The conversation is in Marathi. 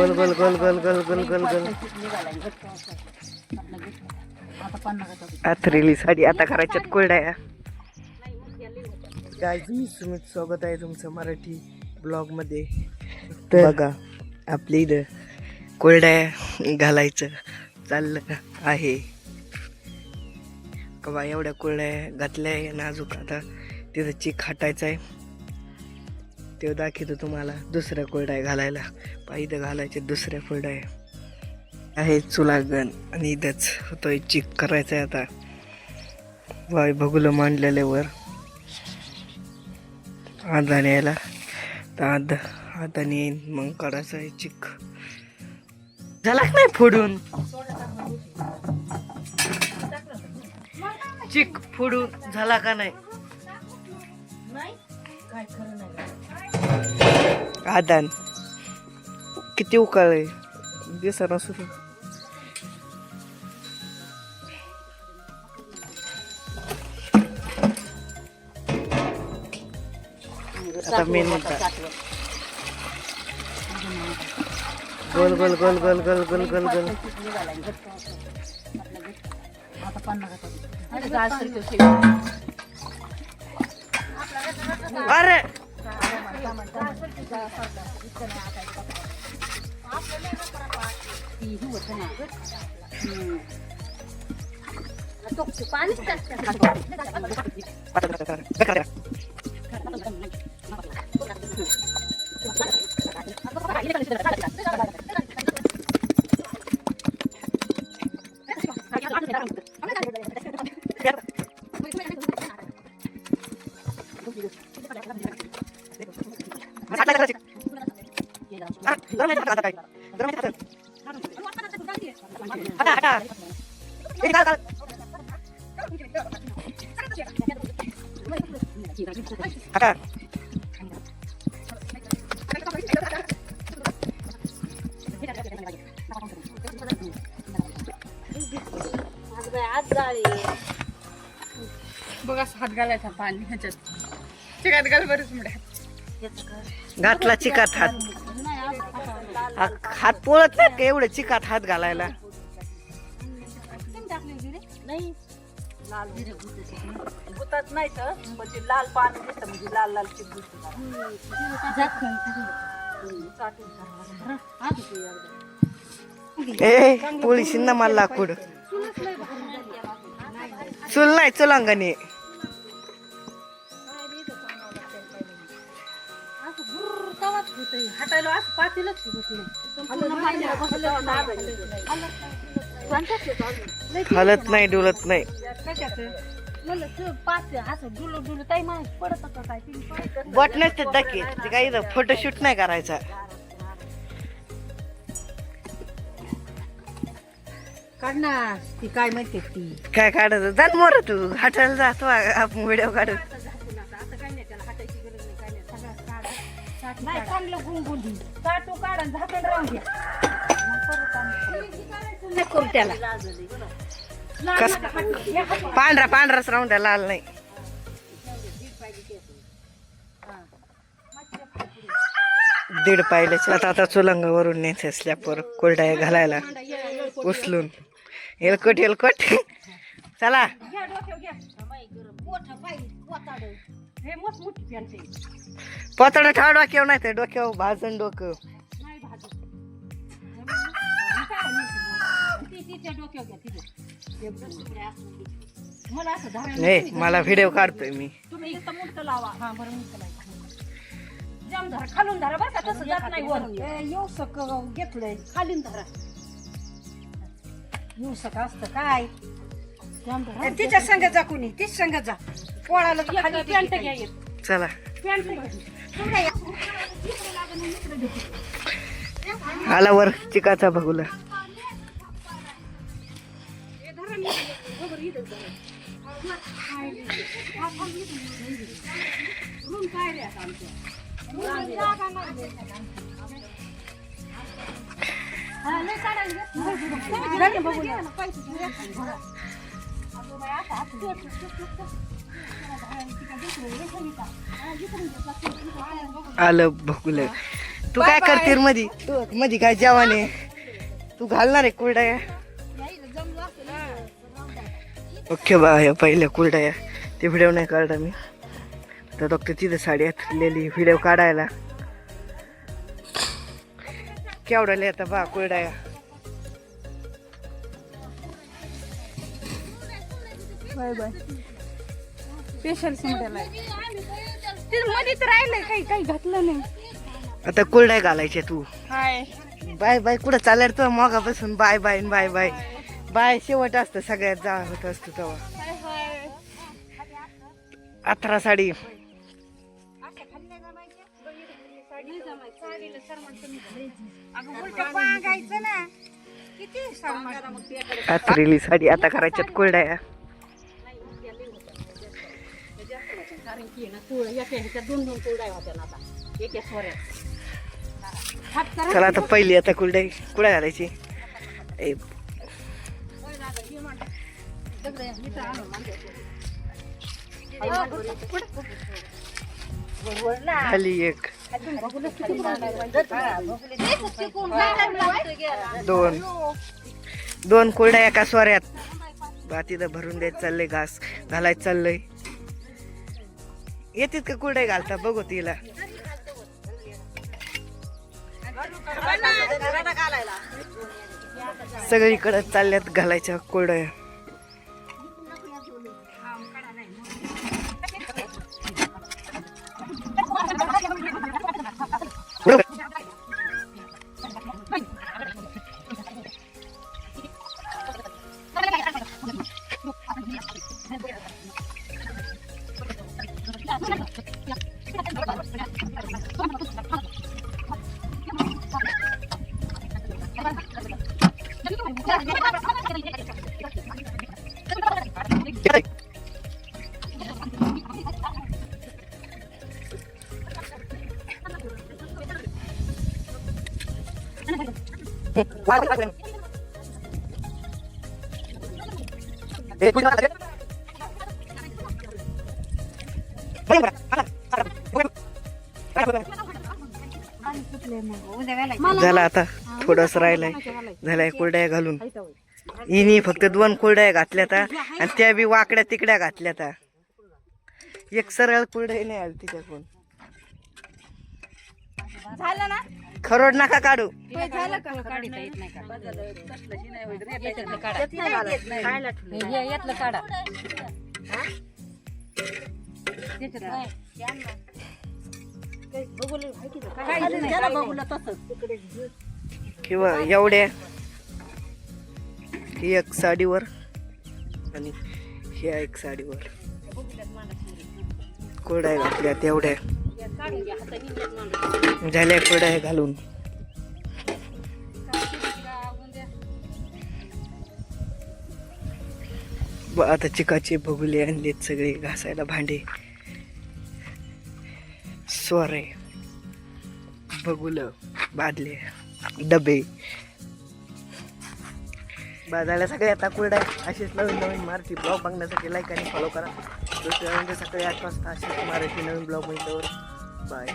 गोल गोल गोल गोल गोल गोल गोल गोल आथरेली साडी आता करायच्यात कोरड्या. गाईज मी सुमित, स्वागत आहे तुमचं मराठी ब्लॉग मध्ये. तर बघा आपल्या इथं कोरड्या घालायचं चाललं आहे. कवा एवढ्या कोरड्या घातल्या आहे नाजूक. आता तिथं चिक हटायचं आहे, ते दाखवतो तुम्हाला. दुसऱ्या कोरड्या घालायला पाहिजे, घालायचे दुसऱ्या कोरड्या आहे. चुलागण आणि इथंच होतोय चिक करायचं आहे. आता वाय भगुलं मांडलेले वर आदाने यायला, तर आदाने येईन मग करायचं आहे चिक. झाला नाही फोडून चिक फोडून झाला का नाही? आदान किती उकाळ दिसना सुरू. आता मेन म्हणतात गोल गोल गोल गोल गोल गोल गोल गोल. अरे बघा हात घालायचा पाणी ह्याच्यात. चिकात घाल बरंच मुळे घातला चिकात हात. हात पोळत नाही का एवढं चिकात हात घालायला? गुतात नाही तर म्हणजे लाल पाणी घेतं, म्हणजे लाल लाल चिक ए पोळी शिंना मला लाकूड. चुल नाही चुलांगणी. हातायला असं पातेलच हलत नाही डुलत नाही. बट नसते दाखी ते काही फोटोशूट नाही करायचा. काढणार ती काय माहिती ती काय काढत जात मोर तू हटायला जातो आपण व्हिडिओ काढत. नाही चांगलं गुंगुली ताटू काढा झाकण राहून घ्या. त्याला कस पांढरा पांढराच राहून द्या, लाल नाही. दीड पाहिल्याच्या आता चुलंगावरून न्यायचं स्लॅपवर कोरड्या घालायला उचलून. हेलकट हेलकट चला. पतड ठेवा डोक्यावर, नाही तर डोक्यावर भाजन डोकं. नाही मला व्हिडिओ काढतोय मी. खालून धरा बरं का, तसं जात नाही वर. येऊ सक घेतलंय खालीन धरा. येऊ सक असतं काय तिच्या संग जा, कुणी तीच संग जा. पोळाला खाली पॅन्ट घ्या. चला आला वर चिकाचा बघूला. आलं बघूलं तू काय करते मधी मधी काय जेवण आहे तू घालणार आहे कुरड्या ओके बा या पहिल्या कुरड्या ते व्हिडिओ नाही काढला मी तर डॉक्टर तिथे साडी आलेली व्हिडिओ काढायला केवढ्याला येतं बा कुरड्या बाय बाय स्पेशल सिंगल ते मध्ये तर राहिलंय काही काही घातलं नाही आता कुरड्या घालायच्या तू हाय बाय बाय कुठं चालणार तू मगापासून bye bye bye bye bye शेवट असतं सगळ्यात जा होत असतं तेव्हा 18 साडी अथरीली साडी आता करायच्यात कुरड्या चला आता पहिली आता कुरड्या घालायची खाली एक दोन कुरड्या एका सोऱ्यात तिथं भरून द्यायचं चाललंय घास घालायचं चाललंय येतात का कुरड्या घालता बघू तिला सगळीकडे चालल्यात घालायच्या कुरड्या झाला आता थोडस राहिलंय झालाय कुरड्या घालून इनी फक्त 2 कुरड्या घातल्यात आणि त्या बी वाकड्या तिकड्या घातल्यात एक सरळ कुरड्या नाही आली तिच्याकडून झालं ना खरोड नका काढू झालं का काढता येत नाही का यातलं काढा किंवा एवढ्या ही एक साडीवर आणि ह्या एक साडीवर कुरड्या घातल्या तेवढ्या झाल्या कुरड्या घालून आता चिकाचे भगुले आणलेत सगळे घासायला भांडे स्वरे बघुल बादले डबे बाजायला सगळे आता कुरड्या असेच नवीन नवीन मराठी ब्लॉग बघण्यासाठी लाईक आणि फॉलो करा दुसऱ्या सकाळी 8 वाजता असेच मराठी नवीन ब्लॉग मिळतो बाय